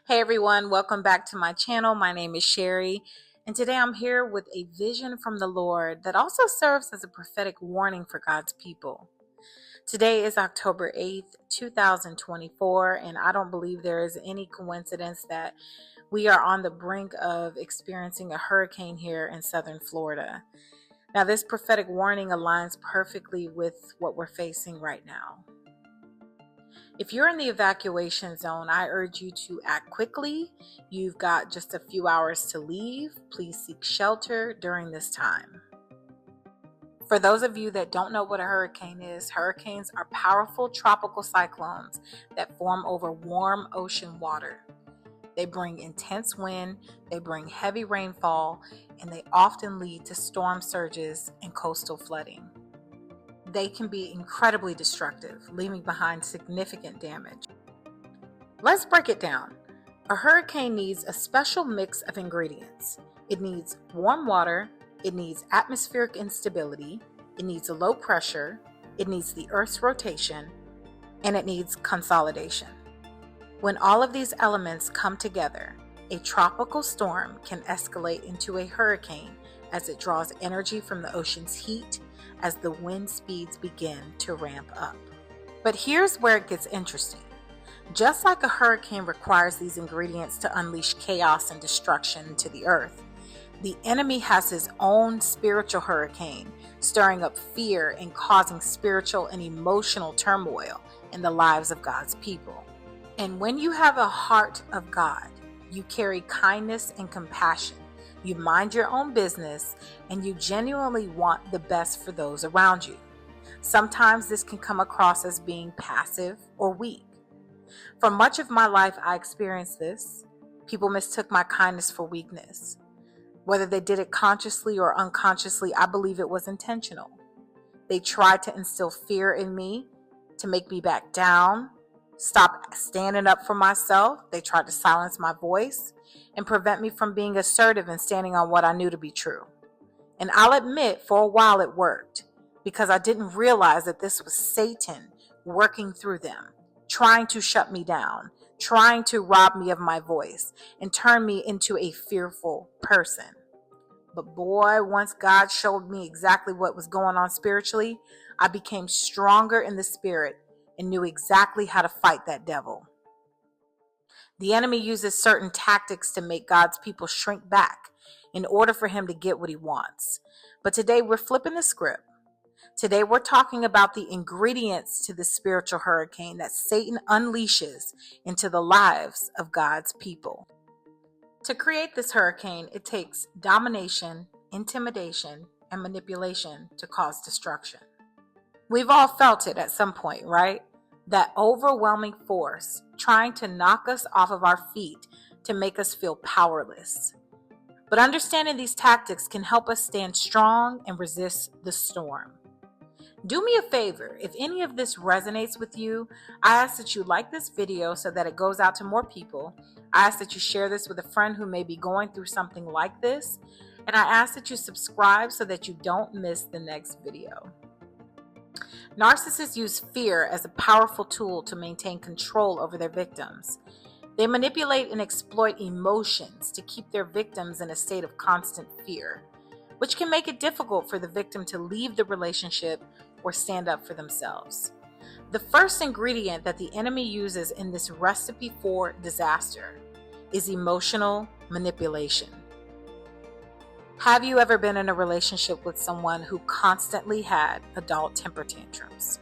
Hey everyone, welcome back to my channel. My name is Sherry, and today I'm here with a vision from the Lord that also serves as a prophetic warning for God's people. Today is October 8th, 2024, and I don't believe there is any coincidence that we are on the brink of experiencing a hurricane here in southern Florida. Now, this prophetic warning aligns perfectly with what we're facing right now. If you're in the evacuation zone, I urge you to act quickly. You've got just a few hours to leave. Please seek shelter during this time. For those of you that don't know what a hurricane is, hurricanes are powerful tropical cyclones that form over warm ocean water. They bring intense wind, they bring heavy rainfall, and they often lead to storm surges and coastal flooding. They can be incredibly destructive, leaving behind significant damage. Let's break it down. A hurricane needs a special mix of ingredients. It needs warm water, it needs atmospheric instability, it needs a low pressure, it needs the Earth's rotation, and it needs consolidation. When all of these elements come together, a tropical storm can escalate into a hurricane as it draws energy from the ocean's heat as the wind speeds begin to ramp up. But here's where it gets interesting. Just like a hurricane requires these ingredients to unleash chaos and destruction to the earth, the enemy has his own spiritual hurricane, stirring up fear and causing spiritual and emotional turmoil in the lives of God's people. And when you have a heart of God, you carry kindness and compassion. You mind your own business, and you genuinely want the best for those around you. Sometimes this can come across as being passive or weak. For much of my life, I experienced this. People mistook my kindness for weakness. Whether they did it consciously or unconsciously, I believe it was intentional. They tried to instill fear in me, to make me back down, stop standing up for myself. They tried to silence my voice and prevent me from being assertive and standing on what I knew to be true. And I'll admit, for a while it worked, because I didn't realize that this was Satan working through them, trying to shut me down, trying to rob me of my voice and turn me into a fearful person. But boy, once God showed me exactly what was going on spiritually, I became stronger in the spirit and knew exactly how to fight that devil. The enemy uses certain tactics to make God's people shrink back in order for him to get what he wants. But today we're flipping the script. Today we're talking about the ingredients to the spiritual hurricane that Satan unleashes into the lives of God's people. To create this hurricane, it takes domination, intimidation, and manipulation to cause destruction. We've all felt it at some point, right? That overwhelming force trying to knock us off of our feet to make us feel powerless. But understanding these tactics can help us stand strong and resist the storm. Do me a favor, if any of this resonates with you, I ask that you like this video so that it goes out to more people. I ask that you share this with a friend who may be going through something like this. And I ask that you subscribe so that you don't miss the next video. Narcissists use fear as a powerful tool to maintain control over their victims. They manipulate and exploit emotions to keep their victims in a state of constant fear, which can make it difficult for the victim to leave the relationship or stand up for themselves. The first ingredient that the enemy uses in this recipe for disaster is emotional manipulation. Have you ever been in a relationship with someone who constantly had adult temper tantrums?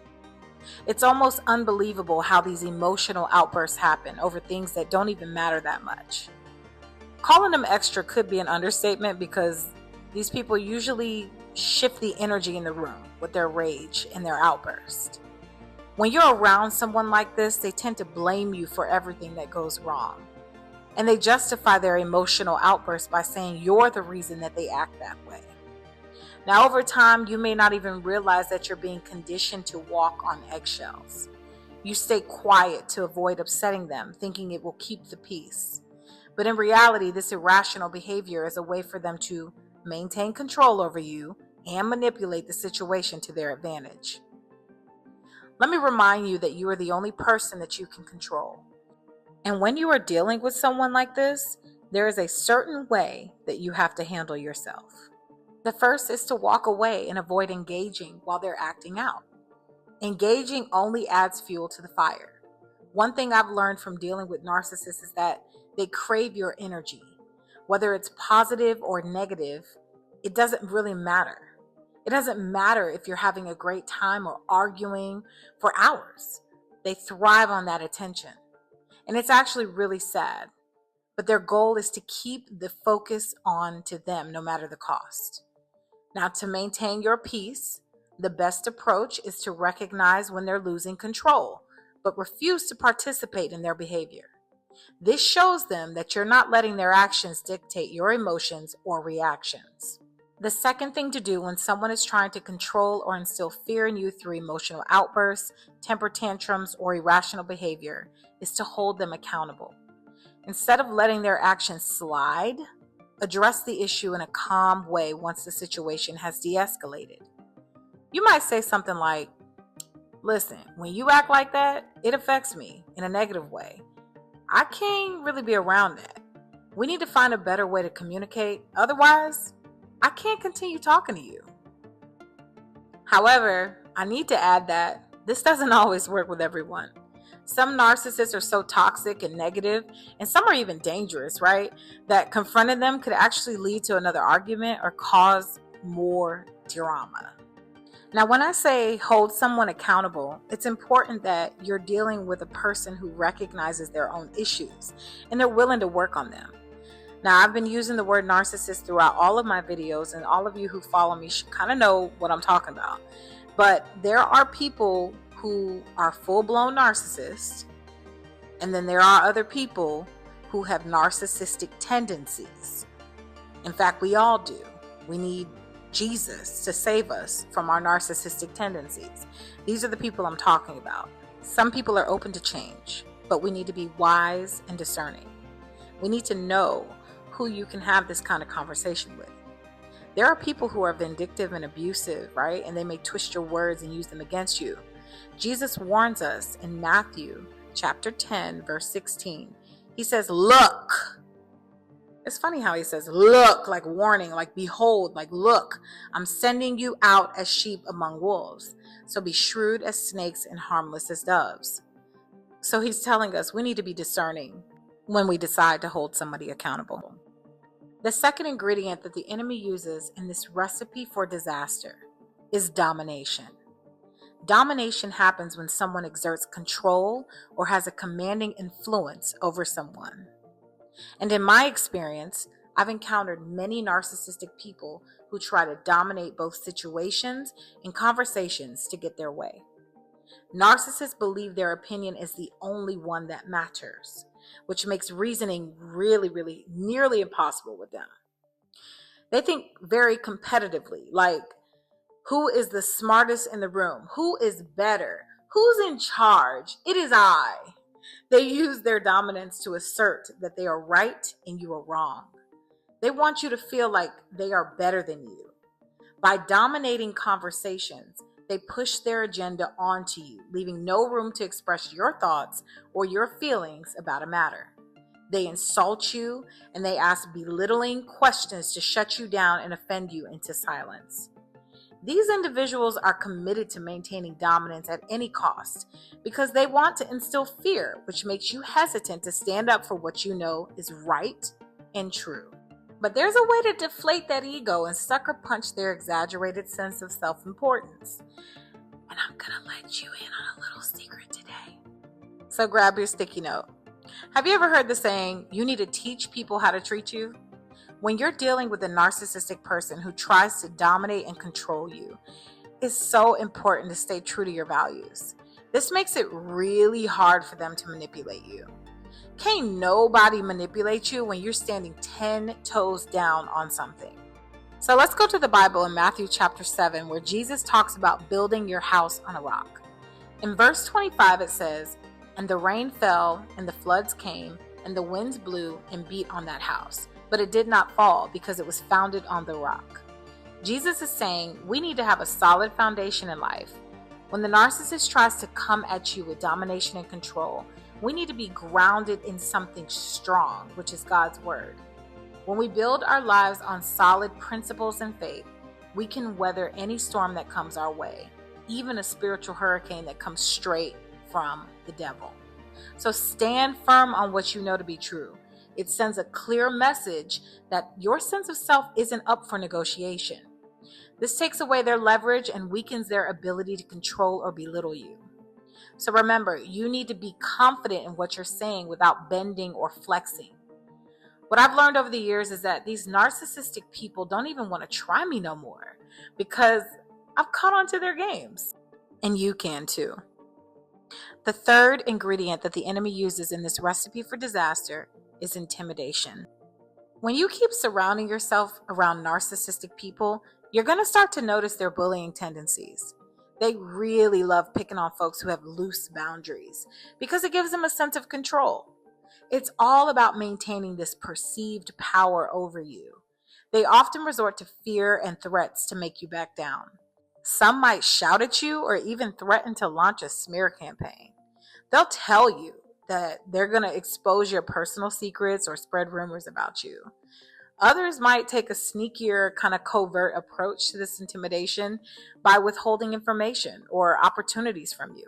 It's almost unbelievable how these emotional outbursts happen over things that don't even matter that much. Calling them extra could be an understatement, because these people usually shift the energy in the room with their rage and their outburst. When you're around someone like this, they tend to blame you for everything that goes wrong. And they justify their emotional outbursts by saying you're the reason that they act that way. Now, over time, you may not even realize that you're being conditioned to walk on eggshells. You stay quiet to avoid upsetting them, thinking it will keep the peace. But in reality, this irrational behavior is a way for them to maintain control over you and manipulate the situation to their advantage. Let me remind you that you are the only person that you can control. And when you are dealing with someone like this, there is a certain way that you have to handle yourself. The first is to walk away and avoid engaging while they're acting out. Engaging only adds fuel to the fire. One thing I've learned from dealing with narcissists is that they crave your energy. Whether it's positive or negative, it doesn't really matter. It doesn't matter if you're having a great time or arguing for hours. They thrive on that attention. And it's actually really sad. But their goal is to keep the focus on to them no matter the cost. Now, to maintain your peace, the best approach is to recognize when they're losing control, but refuse to participate in their behavior. This shows them that you're not letting their actions dictate your emotions or reactions. The second thing to do when someone is trying to control or instill fear in you through emotional outbursts, temper tantrums, or irrational behavior is to hold them accountable. Instead of letting their actions slide, address the issue in a calm way once the situation has de-escalated. You might say something like, "Listen, when you act like that, it affects me in a negative way. I can't really be around that. We need to find a better way to communicate. Otherwise, I can't continue talking to you." However, I need to add that this doesn't always work with everyone. Some narcissists are so toxic and negative, and some are even dangerous, right? That confronting them could actually lead to another argument or cause more drama. Now, when I say hold someone accountable, it's important that you're dealing with a person who recognizes their own issues and they're willing to work on them. Now, I've been using the word narcissist throughout all of my videos, and all of you who follow me should kind of know what I'm talking about. But there are people who are full-blown narcissists, and then there are other people who have narcissistic tendencies. In fact, we all do. We need Jesus to save us from our narcissistic tendencies. These are the people I'm talking about. Some people are open to change, but we need to be wise and discerning. We need to know who you can have this kind of conversation with. There are people who are vindictive and abusive, right? And they may twist your words and use them against you. Jesus warns us in Matthew chapter 10, verse 16. He says, "Look." It's funny how he says, "Look," like warning, like behold, like look, I'm sending you out as sheep among wolves. So be shrewd as snakes and harmless as doves. So he's telling us we need to be discerning when we decide to hold somebody accountable. The second ingredient that the enemy uses in this recipe for disaster is domination. Domination happens when someone exerts control or has a commanding influence over someone. And in my experience, I've encountered many narcissistic people who try to dominate both situations and conversations to get their way. Narcissists believe their opinion is the only one that matters, which makes reasoning really nearly impossible with them. They think very competitively, like, who is the smartest in the room? Who is better? Who's in charge? It is I. They use their dominance to assert that they are right and you are wrong. They want you to feel like they are better than you. By dominating conversations, they push their agenda onto you, leaving no room to express your thoughts or your feelings about a matter. They insult you and they ask belittling questions to shut you down and offend you into silence. These individuals are committed to maintaining dominance at any cost because they want to instill fear, which makes you hesitant to stand up for what you know is right and true. But there's a way to deflate that ego and sucker punch their exaggerated sense of self-importance. And I'm gonna let you in on a little secret today. So grab your sticky note. Have you ever heard the saying, you need to teach people how to treat you? When you're dealing with a narcissistic person who tries to dominate and control you, it's so important to stay true to your values. This makes it really hard for them to manipulate you. Can't nobody manipulate you when you're standing 10 toes down on something. So let's go to the Bible in Matthew chapter 7, where Jesus talks about building your house on a rock. In verse 25 it says, "And the rain fell, and the floods came, and the winds blew and beat on that house. But it did not fall because it was founded on the rock." Jesus is saying we need to have a solid foundation in life. When the narcissist tries to come at you with domination and control, We need to be grounded in something strong, which is God's word. When we build our lives on solid principles and faith, we can weather any storm that comes our way, even a spiritual hurricane that comes straight from the devil. So stand firm on what you know to be true. It sends a clear message that your sense of self isn't up for negotiation. This takes away their leverage and weakens their ability to control or belittle you. So remember, you need to be confident in what you're saying without bending or flexing. What I've learned over the years is that these narcissistic people don't even want to try me no more because I've caught on to their games. And you can too. The third ingredient that the enemy uses in this recipe for disaster is intimidation. When you keep surrounding yourself around narcissistic people, you're going to start to notice their bullying tendencies. They really love picking on folks who have loose boundaries because it gives them a sense of control. It's all about maintaining this perceived power over you. They often resort to fear and threats to make you back down. Some might shout at you or even threaten to launch a smear campaign. They'll tell you that they're going to expose your personal secrets or spread rumors about you. Others might take a sneakier, kind of covert approach to this intimidation by withholding information or opportunities from you.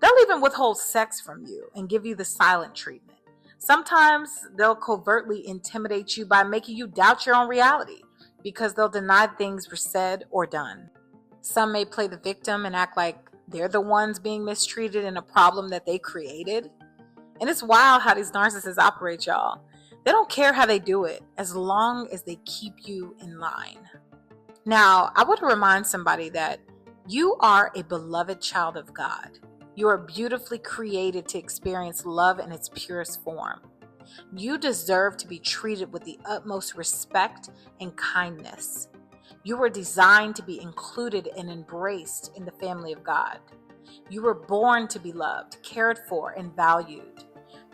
They'll even withhold sex from you and give you the silent treatment. Sometimes they'll covertly intimidate you by making you doubt your own reality because they'll deny things were said or done. Some may play the victim and act like they're the ones being mistreated in a problem that they created. And it's wild how these narcissists operate, y'all. They don't care how they do it as long as they keep you in line. Now, I want to remind somebody that you are a beloved child of God. You are beautifully created to experience love in its purest form. You deserve to be treated with the utmost respect and kindness. You were designed to be included and embraced in the family of God. You were born to be loved, cared for, and valued.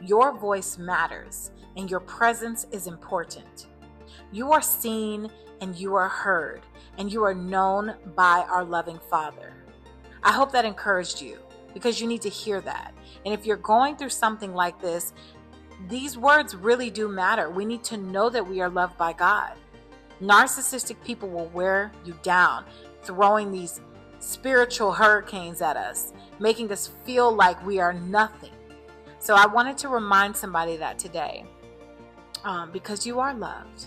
Your voice matters, and your presence is important. You are seen, and you are heard, and you are known by our loving Father. I hope that encouraged you, because you need to hear that. And if you're going through something like this, these words really do matter. We need to know that we are loved by God. Narcissistic people will wear you down, throwing these spiritual hurricanes at us, making us feel like we are nothing. So I wanted to remind somebody that today, because you are loved.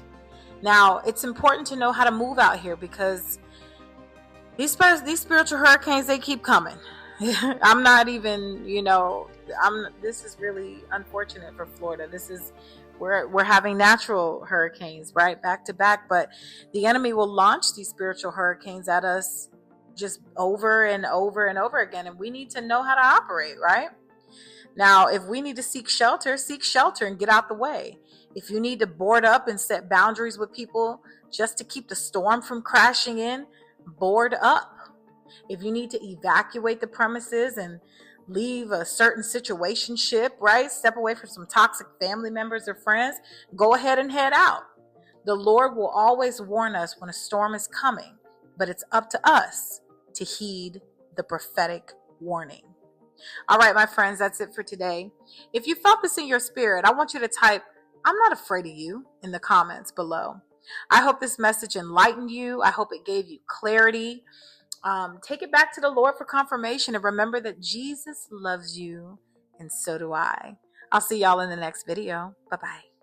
Now, it's important to know how to move out here because these spiritual hurricanes, they keep coming. I'm not even, this is really unfortunate for Florida. We're having natural hurricanes, right? Back to back, but the enemy will launch these spiritual hurricanes at us just over and over and over again. And we need to know how to operate, right? Now, if we need to seek shelter and get out the way. If you need to board up and set boundaries with people just to keep the storm from crashing in, board up. If you need to evacuate the premises and leave a certain situationship, right? Step away from some toxic family members or friends, go ahead and head out. The Lord will always warn us when a storm is coming, but it's up to us to heed the prophetic warning. All right, my friends, that's it for today. If you felt this in your spirit, I want you to type, "I'm not afraid of you," in the comments below. I hope this message enlightened you. I hope it gave you clarity. Take it back to the Lord for confirmation and remember that Jesus loves you and so do I. I'll see y'all in the next video. Bye-bye.